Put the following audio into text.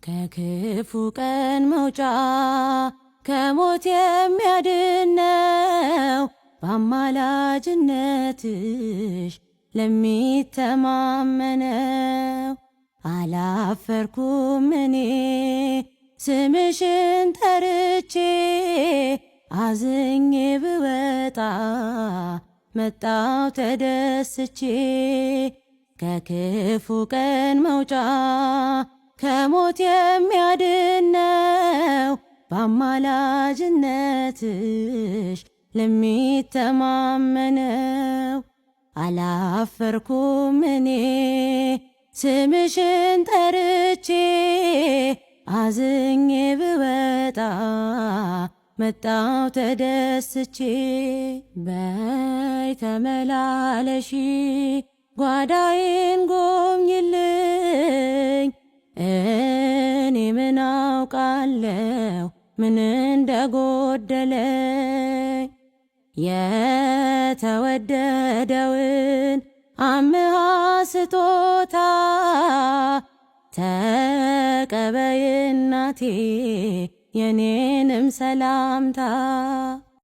ከክፉ ቀን መውጫ ከሞት የሚያድነው በአማላጅነትሽ ለሚተማመነው። አላፈርኩም እኔ ስምሽን ጠርቼ አዝኜ ብወጣ መጣው ተደስቼ። ከክፉ ቀን መውጫ ከሞት የሚያድነው በአማላጅነትሽ ለሚተማመነው። አላፈርኩም እኔ ስምሽን ጠርቼ አዝኜ ብወጣ መጣው ተደስቼ። በይ ተመላለሺ ጓዳዬን ጎብኝልኝ፣ እኔ ምን አውቃለሁ ምን እንደጎደለኝ። የተወደደውን አምሃ ስጦታ ተቀበይ እናቴ የኔንም ሰላምታ።